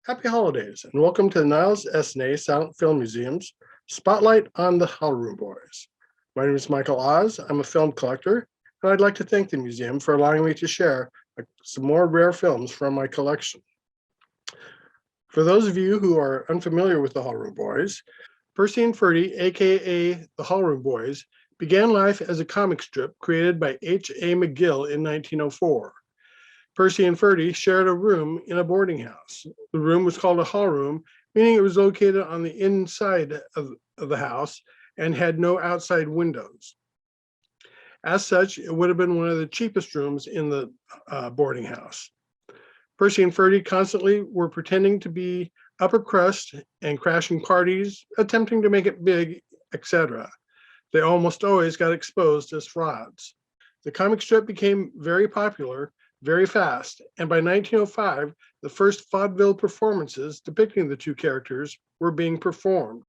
Happy holidays and welcome to the Niles Esnay Silent Film Museum's Spotlight on the Hallroom Boys. My name is Michael Aus. I'm a film collector, and I'd like to thank the museum for allowing me to share some more rare films from my collection. For those of you who are unfamiliar with the Hallroom Boys, Percy and Ferdy, aka the Hallroom Boys, began life as a comic strip created by H.A. McGill in 1904. Percy and Ferdy shared a room in a boarding house. The room was called a hall room, meaning it was located on the inside of the house and had no outside windows. As such, it would have been one of the cheapest rooms in the boarding house. Percy and Ferdy constantly were pretending to be upper crust and crashing parties, attempting to make it big, etc. They almost always got exposed as frauds. The comic strip became very popular very fast, and by 1905, the first vaudeville performances depicting the two characters were being performed.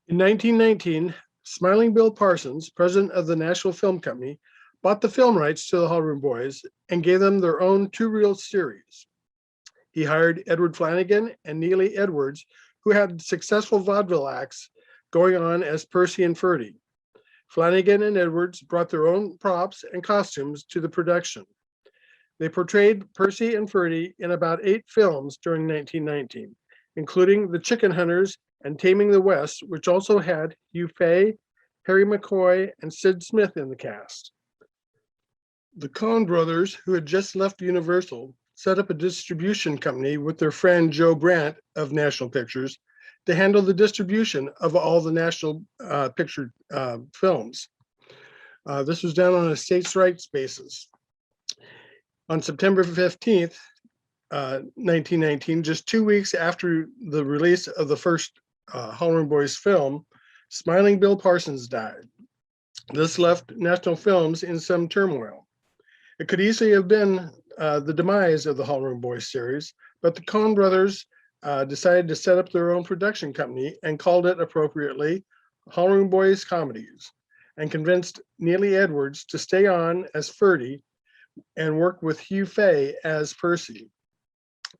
In 1919, Smiling Bill Parsons, president of the National Film Company, bought the film rights to the Hallroom Boys and gave them their own two-reel series. He hired Edward Flanagan and Neely Edwards, who had successful vaudeville acts going on as Percy and Ferdy. Flanagan and Edwards brought their own props and costumes to the production. They portrayed Percy and Ferdy in about 8 films during 1919, including The Chicken Hunters and Taming the West, which also had Hugh Fay, Harry McCoy, and Sid Smith in the cast. The Coen brothers, who had just left Universal, set up a distribution company with their friend Joe Brandt of National Pictures to handle the distribution of all the National Picture films. This was done on a states' rights basis. On September 15th, 1919, just 2 weeks after the release of the first Hallroom Boys film, Smiling Bill Parsons died. This left National Films in some turmoil. It could easily have been the demise of the Hallroom Boys series, but the Coen brothers decided to set up their own production company and called it appropriately Hallroom Boys Comedies, and convinced Neely Edwards to stay on as Ferdy and work with Hugh Fay as Percy.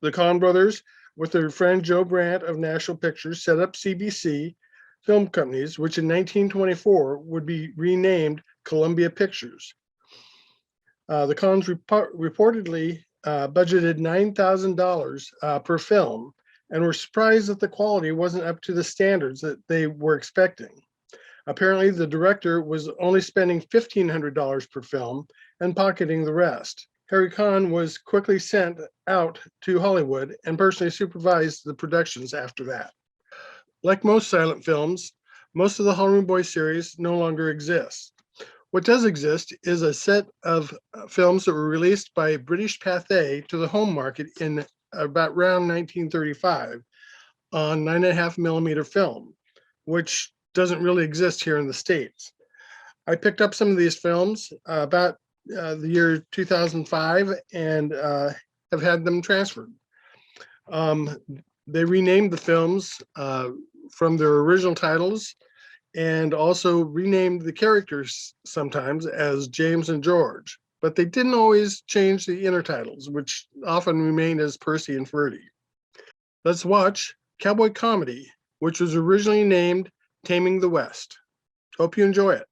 The Coen brothers, with their friend Joe Brandt of National Pictures, set up CBC Film Companies, which in 1924 would be renamed Columbia Pictures. The Coens reportedly budgeted $9,000 per film, and were surprised that the quality wasn't up to the standards that they were expecting. Apparently, the director was only spending $1,500 per film and pocketing the rest. Harry Cohn was quickly sent out to Hollywood and personally supervised the productions after that. Like most silent films, most of the Hallroom Boys series no longer exists. What does exist is a set of films that were released by British Pathé to the home market in about around 1935 on 9.5 millimeter film, which doesn't really exist here in the States. I picked up some of these films about the year 2005 and have had them transferred. They renamed the films from their original titles and also renamed the characters sometimes as James and George, but they didn't always change the inner titles, which often remained as Percy and Ferdy. Let's watch Cowboy Comedy, which was originally named Taming the West. Hope you enjoy it.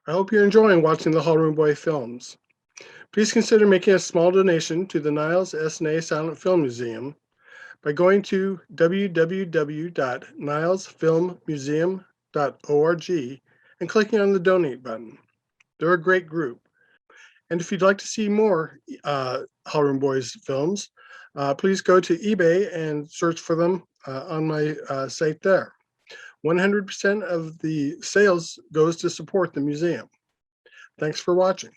I hope you're enjoying watching the Hallroom Boy films. Please consider making a small donation to the Niles S. Ney Silent Film Museum by going to www.nilesfilmmuseum.org and clicking on the donate button. They're a great group. And if you'd like to see more Hallroom Boys films, please go to eBay and search for them on my site there. 100% of the sales goes to support the museum. Thanks for watching.